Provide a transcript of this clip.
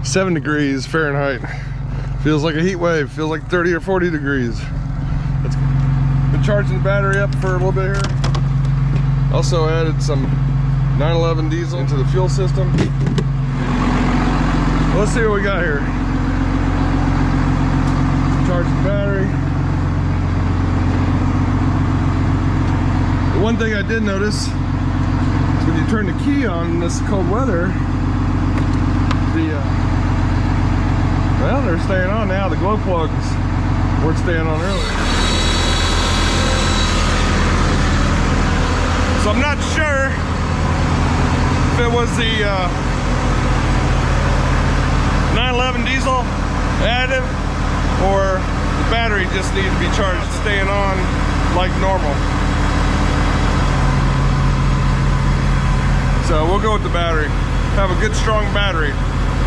7 degrees Fahrenheit. Feels like a heat wave. Feels like 30 or 40 degrees. It's been charging the battery up for a little bit here. Also added some 911 diesel into the fuel system. Let's see what we got here. Charge the battery. The one thing I did notice is when you turn the key on in this cold weather, well, they're staying on now. The glow plugs weren't staying on earlier. So I'm not sure if it was the 911 diesel additive or the battery just needed to be charged, staying on like normal. So we'll go with the battery. Have a good strong battery.